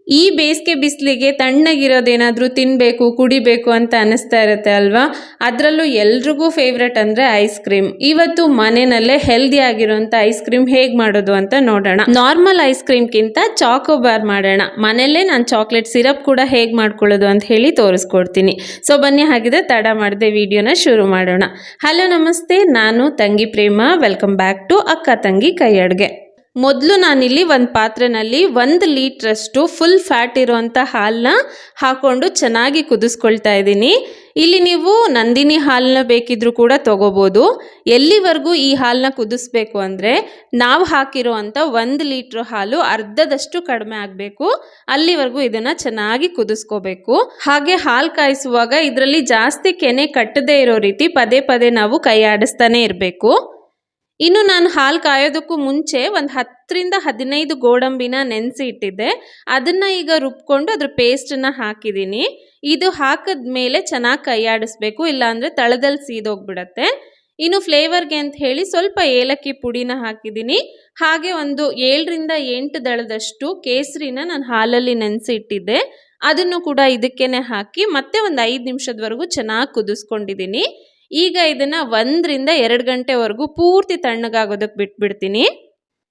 ಈ ಬೇಸಿಗೆ ಬಿಸಿಲಿಗೆ ತಣ್ಣಗಿರೋದೇನಾದರೂ ತಿನ್ನಬೇಕು ಕುಡಿಬೇಕು ಅಂತ ಅನ್ನಿಸ್ತಾ ಇರುತ್ತೆ ಅಲ್ವಾ. ಅದರಲ್ಲೂ ಎಲ್ರಿಗೂ ಫೇವ್ರೆಟ್ ಅಂದರೆ ಐಸ್ ಕ್ರೀಮ್. ಇವತ್ತು ಮನೆಯಲ್ಲೇ ಹೆಲ್ದಿ ಆಗಿರೋಂಥ ಐಸ್ ಕ್ರೀಮ್ ಹೇಗೆ ಮಾಡೋದು ಅಂತ ನೋಡೋಣ. ನಾರ್ಮಲ್ ಐಸ್ ಕ್ರೀಮ್ಗಿಂತ ಚಾಕೋಬಾರ್ ಮಾಡೋಣ. ಮನೆಯಲ್ಲೇ ನಾನು ಚಾಕ್ಲೇಟ್ ಸಿರಪ್ ಕೂಡ ಹೇಗೆ ಮಾಡ್ಕೊಳ್ಳೋದು ಅಂತ ಹೇಳಿ ತೋರಿಸ್ಕೊಡ್ತೀನಿ. ಸೊ ಬನ್ನಿ, ಹಾಗಿದ್ರೆ ತಡ ಮಾಡದೆ ವಿಡಿಯೋನ ಶುರು ಮಾಡೋಣ. ಹಲೋ ನಮಸ್ತೆ, ನಾನು ತಂಗಿ ಪ್ರೇಮ. ವೆಲ್ಕಮ್ ಬ್ಯಾಕ್ ಟು ಅಕ್ಕ ತಂಗಿ ಕೈ ಅಡುಗೆ. ಮೊದಲು ನಾನಿಲ್ಲಿ ಒಂದು ಪಾತ್ರೆಯಲ್ಲಿ 1 ಲೀಟ್ರಷ್ಟು ಫುಲ್ ಫ್ಯಾಟ್ ಇರೋವಂಥ ಹಾಲನ್ನ ಹಾಕ್ಕೊಂಡು ಚೆನ್ನಾಗಿ ಕುದಿಸ್ಕೊಳ್ತಾ ಇದ್ದೀನಿ. ಇಲ್ಲಿ ನೀವು ನಂದಿನಿ ಹಾಲನ್ನ ಬೇಕಿದ್ರೂ ಕೂಡ ತೊಗೋಬೋದು. ಎಲ್ಲಿವರೆಗೂ ಈ ಹಾಲನ್ನ ಕುದಿಸ್ಬೇಕು ಅಂದರೆ ನಾವು ಹಾಕಿರೋ ಅಂಥ 1 ಲೀಟ್ರ್ ಹಾಲು ಅರ್ಧದಷ್ಟು ಕಡಿಮೆ ಆಗಬೇಕು. ಅಲ್ಲಿವರೆಗೂ ಇದನ್ನು ಚೆನ್ನಾಗಿ ಕುದಿಸ್ಕೋಬೇಕು. ಹಾಗೆ ಹಾಲು ಕಾಯಿಸುವಾಗ ಇದರಲ್ಲಿ ಜಾಸ್ತಿ ಕೆನೆ ಕಟ್ಟದೇ ಇರೋ ರೀತಿ ಪದೇ ಪದೇ ನಾವು ಕೈ ಆಡಿಸ್ತಾನೆ ಇರಬೇಕು. ಇನ್ನು ನಾನು ಹಾಲು ಕಾಯೋದಕ್ಕೂ ಮುಂಚೆ ಒಂದು 10ರಿಂದ 15 ಗೋಡಂಬಿನ ನೆನೆಸಿ ಇಟ್ಟಿದ್ದೆ. ಅದನ್ನು ಈಗ ರುಬ್ಕೊಂಡು ಅದ್ರ ಪೇಸ್ಟನ್ನು ಹಾಕಿದ್ದೀನಿ. ಇದು ಹಾಕಿದ ಮೇಲೆ ಚೆನ್ನಾಗಿ ಕೈ ಆಡಿಸ್ಬೇಕು, ಇಲ್ಲಾಂದರೆ ತಳದಲ್ಲಿ ಸೀದೋಗ್ಬಿಡತ್ತೆ. ಇನ್ನು ಫ್ಲೇವರ್ಗೆ ಅಂತ ಹೇಳಿ ಸ್ವಲ್ಪ ಏಲಕ್ಕಿ ಪುಡಿನ ಹಾಕಿದ್ದೀನಿ. ಹಾಗೆ ಒಂದು 7ರಿಂದ 8 ದಳದಷ್ಟು ಕೇಸರಿನ ನಾನು ಹಾಲಲ್ಲಿ ನೆನೆಸಿ ಇಟ್ಟಿದ್ದೆ. ಅದನ್ನು ಕೂಡ ಇದಕ್ಕೇನೆ ಹಾಕಿ ಮತ್ತೆ ಒಂದು 5 ನಿಮಿಷದವರೆಗೂ ಚೆನ್ನಾಗಿ ಕುದಿಸ್ಕೊಂಡಿದ್ದೀನಿ. ಈಗ ಇದನ್ನು 1ರಿಂದ 2 ಗಂಟೆವರೆಗೂ ಪೂರ್ತಿ ತಣ್ಣಗಾಗೋದಕ್ಕೆ ಬಿಟ್ಬಿಡ್ತೀನಿ.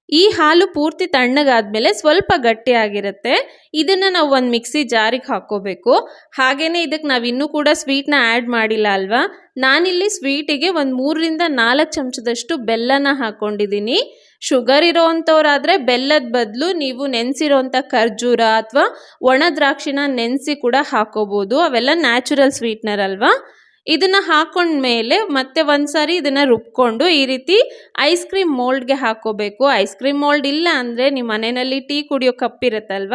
ಈ ಹಾಲು ಪೂರ್ತಿ ತಣ್ಣಗಾದ್ಮೇಲೆ ಸ್ವಲ್ಪ ಗಟ್ಟಿಯಾಗಿರುತ್ತೆ. ಇದನ್ನು ನಾವು ಒಂದು ಮಿಕ್ಸಿ ಜಾರಿಗೆ ಹಾಕ್ಕೋಬೇಕು. ಹಾಗೆಯೇ ಇದಕ್ಕೆ ನಾವು ಇನ್ನೂ ಕೂಡ ಸ್ವೀಟ್ನ ಆ್ಯಡ್ ಮಾಡಿಲ್ಲ ಅಲ್ವಾ. ನಾನಿಲ್ಲಿ ಸ್ವೀಟಿಗೆ ಒಂದು 3ರಿಂದ 4 ಚಮಚದಷ್ಟು ಬೆಲ್ಲನ ಹಾಕ್ಕೊಂಡಿದ್ದೀನಿ. ಶುಗರ್ ಇರೋವಂಥವ್ರಾದರೆ ಬೆಲ್ಲದ ಬದಲು ನೀವು ನೆನೆಸಿರೋವಂಥ ಖರ್ಜೂರ ಅಥವಾ ಒಣ ದ್ರಾಕ್ಷಿನ ನೆನೆಸಿ ಕೂಡ ಹಾಕೋಬೋದು. ಅವೆಲ್ಲ ನ್ಯಾಚುರಲ್ ಸ್ವೀಟ್ನರ್ ಅಲ್ವಾ. ಇದನ್ನು ಹಾಕೊಂಡ್ಮೇಲೆ ಮತ್ತೆ ಒಂದ್ಸಾರಿ ಇದನ್ನು ರುಬ್ಕೊಂಡು ಈ ರೀತಿ ಐಸ್ ಕ್ರೀಮ್ ಮೋಲ್ಡ್ಗೆ ಹಾಕೋಬೇಕು. ಐಸ್ ಕ್ರೀಮ್ ಮೋಲ್ಡ್ ಇಲ್ಲ ಅಂದರೆ ನಿಮ್ಮ ಮನೆಯಲ್ಲಿ ಟೀ ಕುಡಿಯೋ ಕಪ್ ಇರುತ್ತಲ್ವ,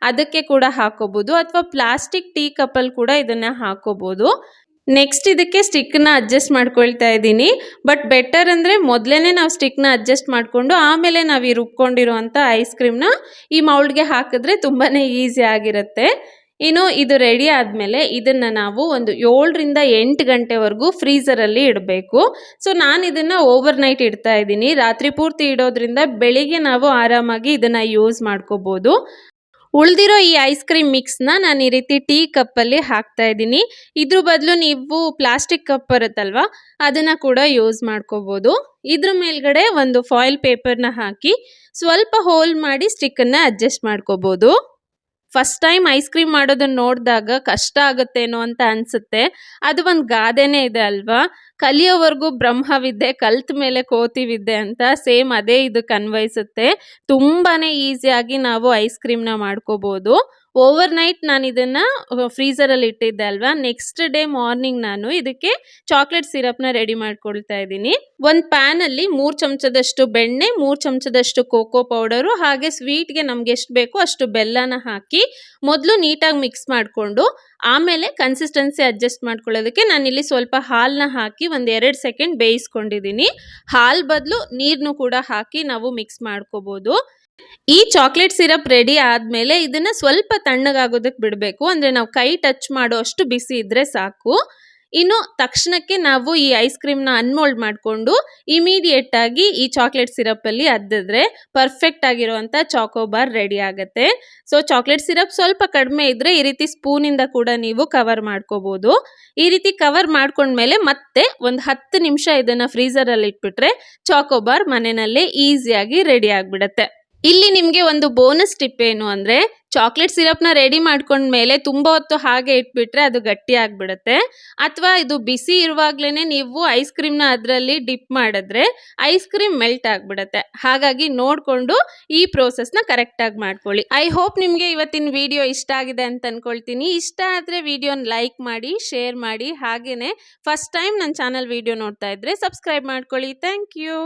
ಅದಕ್ಕೆ ಕೂಡ ಹಾಕೋಬೋದು, ಅಥವಾ ಪ್ಲಾಸ್ಟಿಕ್ ಟೀ ಕಪ್ಪಲ್ಲಿ ಕೂಡ ಇದನ್ನು ಹಾಕೋಬೋದು. ನೆಕ್ಸ್ಟ್ ಇದಕ್ಕೆ ಸ್ಟಿಕ್ನ ಅಡ್ಜಸ್ಟ್ ಮಾಡ್ಕೊಳ್ತಾ ಇದ್ದೀನಿ. ಬಟ್ ಬೆಟರ್ ಅಂದರೆ ಮೊದಲೇ ನಾವು ಸ್ಟಿಕ್ನ ಅಡ್ಜಸ್ಟ್ ಮಾಡಿಕೊಂಡು ಆಮೇಲೆ ನಾವು ಈ ರುಬ್ಕೊಂಡಿರುವಂಥ ಐಸ್ ಕ್ರೀಮ್ನ ಈ ಮೌಲ್ಡ್ಗೆ ಹಾಕಿದ್ರೆ ತುಂಬಾ ಈಸಿ ಆಗಿರುತ್ತೆ. ಇನ್ನು ಇದು ರೆಡಿ ಆದಮೇಲೆ ಇದನ್ನು ನಾವು ಒಂದು 7ರಿಂದ 8 ಗಂಟೆವರೆಗೂ ಫ್ರೀಝರಲ್ಲಿ ಇಡಬೇಕು. ಸೊ ನಾನು ಇದನ್ನು ಓವರ್ ನೈಟ್ ಇಡ್ತಾ ಇದ್ದೀನಿ. ರಾತ್ರಿ ಪೂರ್ತಿ ಇಡೋದ್ರಿಂದ ಬೆಳಿಗ್ಗೆ ನಾವು ಆರಾಮಾಗಿ ಇದನ್ನು ಯೂಸ್ ಮಾಡ್ಕೋಬೋದು. ಉಳಿದಿರೋ ಈ ಐಸ್ ಕ್ರೀಮ್ ಮಿಕ್ಸ್ನ ನಾನು ಈ ರೀತಿ ಟೀ ಕಪ್ಪಲ್ಲಿ ಹಾಕ್ತಾ ಇದ್ದೀನಿ. ಇದ್ರ ಬದಲು ನೀವು ಪ್ಲಾಸ್ಟಿಕ್ ಕಪ್ ಬರುತ್ತಲ್ವ, ಅದನ್ನು ಕೂಡ ಯೂಸ್ ಮಾಡ್ಕೋಬೋದು. ಇದ್ರ ಮೇಲ್ಗಡೆ ಒಂದು ಫಾಯಿಲ್ ಪೇಪರ್ನ ಹಾಕಿ ಸ್ವಲ್ಪ ಹೋಲ್ ಮಾಡಿ ಸ್ಟಿಕ್ಕನ್ನು ಅಡ್ಜಸ್ಟ್ ಮಾಡ್ಕೋಬೋದು. ಫಸ್ಟ್ ಟೈಮ್ ಐಸ್ ಕ್ರೀಮ್ ಮಾಡೋದನ್ನ ನೋಡಿದಾಗ ಕಷ್ಟ ಆಗುತ್ತೇನೋ ಅಂತ ಅನಿಸುತ್ತೆ. ಅದು ಒಂದು ಗಾದೆನೇ ಇದೆ ಅಲ್ವಾ, ಕಲಿಯೋವರೆಗೂ ಬ್ರಹ್ಮವಿದ್ಯೆ ಕಲ್ತ ಮೇಲೆ ಕೋತಿವಿದ್ಯೆ ಅಂತ. ಸೇಮ್ ಅದೇ ಇದಕ್ಕೆ ಅನ್ವಯಿಸುತ್ತೆ. ತುಂಬಾ ಈಸಿಯಾಗಿ ನಾವು ಐಸ್ ಕ್ರೀಮ್ನ ಮಾಡ್ಕೋಬೋದು. ಓವರ್ ನೈಟ್ ನಾನು ಇದನ್ನು ಫ್ರೀಝರಲ್ಲಿ ಇಟ್ಟಿದ್ದೆ ಅಲ್ವಾ. ನೆಕ್ಸ್ಟ್ ಡೇ ಮಾರ್ನಿಂಗ್ ನಾನು ಇದಕ್ಕೆ ಚಾಕ್ಲೇಟ್ ಸಿರಪ್ನ ರೆಡಿ ಮಾಡ್ಕೊಳ್ತಾ ಇದ್ದೀನಿ. ಒಂದು ಪ್ಯಾನಲ್ಲಿ 3 ಚಮಚದಷ್ಟು ಬೆಣ್ಣೆ, 3 ಚಮಚದಷ್ಟು ಕೋಕೋ ಪೌಡರು, ಹಾಗೆ ಸ್ವೀಟ್ಗೆ ನಮ್ಗೆ ಎಷ್ಟು ಬೇಕೋ ಅಷ್ಟು ಬೆಲ್ಲನ ಹಾಕಿ ಮೊದಲು ನೀಟಾಗಿ ಮಿಕ್ಸ್ ಮಾಡಿಕೊಂಡು ಆಮೇಲೆ ಕನ್ಸಿಸ್ಟೆನ್ಸಿ ಅಡ್ಜಸ್ಟ್ ಮಾಡ್ಕೊಳ್ಳೋದಕ್ಕೆ ನಾನಿಲ್ಲಿ ಸ್ವಲ್ಪ ಹಾಲನ್ನ ಹಾಕಿ ಒಂದು 2 ಸೆಕೆಂಡ್ ಬೇಯಿಸ್ಕೊಂಡಿದ್ದೀನಿ. ಹಾಲು ಬದಲು ನೀರನ್ನು ಕೂಡ ಹಾಕಿ ನಾವು ಮಿಕ್ಸ್ ಮಾಡ್ಕೋಬೋದು. ಈ ಚಾಕ್ಲೇಟ್ ಸಿರಪ್ ರೆಡಿ ಆದಮೇಲೆ ಇದನ್ನು ಸ್ವಲ್ಪ ತಣ್ಣಗಾಗೋದಕ್ಕೆ ಬಿಡಬೇಕು. ಅಂದರೆ ನಾವು ಕೈ ಟಚ್ ಮಾಡೋ ಅಷ್ಟು ಬಿಸಿ ಇದ್ದರೆ ಸಾಕು. ಇನ್ನು ತಕ್ಷಣಕ್ಕೆ ನಾವು ಈ ಐಸ್ ಕ್ರೀಮ್ನ ಅನ್ಮೋಲ್ಡ್ ಮಾಡಿಕೊಂಡು ಇಮಿಡಿಯೇಟ್ ಆಗಿ ಈ ಚಾಕ್ಲೇಟ್ ಸಿರಪ್ಪಲ್ಲಿ ಅದ್ದಿದ್ರೆ ಪರ್ಫೆಕ್ಟ್ ಆಗಿರುವಂಥ ಚಾಕೋಬಾರ್ ರೆಡಿ ಆಗುತ್ತೆ. ಸೊ ಚಾಕ್ಲೇಟ್ ಸಿರಪ್ ಸ್ವಲ್ಪ ಕಡಿಮೆ ಇದ್ದರೆ ಈ ರೀತಿ ಸ್ಪೂನಿಂದ ಕೂಡ ನೀವು ಕವರ್ ಮಾಡ್ಕೋಬೋದು. ಈ ರೀತಿ ಕವರ್ ಮಾಡ್ಕೊಂಡ್ಮೇಲೆ ಮತ್ತೆ ಒಂದು 10 ನಿಮಿಷ ಇದನ್ನು ಫ್ರೀಝರಲ್ಲಿ ಇಟ್ಬಿಟ್ರೆ ಚಾಕೋಬಾರ್ ಮನೆಯಲ್ಲೇ ಈಸಿಯಾಗಿ ರೆಡಿ ಆಗಿಬಿಡುತ್ತೆ. ಇಲ್ಲಿ ನಿಮಗೆ ಒಂದು ಬೋನಸ್ ಟಿಪ್ ಏನು ಅಂದರೆ, ಚಾಕ್ಲೇಟ್ ಸಿರಪ್ನ ರೆಡಿ ಮಾಡ್ಕೊಂಡ್ಮೇಲೆ ತುಂಬ ಹೊತ್ತು ಹಾಗೆ ಇಟ್ಬಿಟ್ರೆ ಅದು ಗಟ್ಟಿ ಆಗಿಬಿಡುತ್ತೆ. ಅಥವಾ ಇದು ಬಿಸಿ ಇರುವಾಗಲೇ ನೀವು ಐಸ್ ಕ್ರೀಮ್ನ ಅದರಲ್ಲಿ ಡಿಪ್ ಮಾಡಿದ್ರೆ ಐಸ್ ಕ್ರೀಮ್ ಮೆಲ್ಟ್ ಆಗಿಬಿಡುತ್ತೆ. ಹಾಗಾಗಿ ನೋಡಿಕೊಂಡು ಈ ಪ್ರೋಸೆಸ್ನ ಕರೆಕ್ಟಾಗಿ ಮಾಡ್ಕೊಳ್ಳಿ. ಐ ಹೋಪ್ ನಿಮಗೆ ಇವತ್ತಿನ ವಿಡಿಯೋ ಇಷ್ಟ ಆಗಿದೆ ಅಂತ ಅಂದ್ಕೊಳ್ತೀನಿ. ಇಷ್ಟ ಆದರೆ ವಿಡಿಯೋನ ಲೈಕ್ ಮಾಡಿ, ಶೇರ್ ಮಾಡಿ, ಹಾಗೆಯೇ ಫಸ್ಟ್ ಟೈಮ್ ನನ್ನ ಚಾನಲ್ ವಿಡಿಯೋ ನೋಡ್ತಾ ಇದ್ದರೆ ಸಬ್ಸ್ಕ್ರೈಬ್ ಮಾಡ್ಕೊಳ್ಳಿ. Thank you.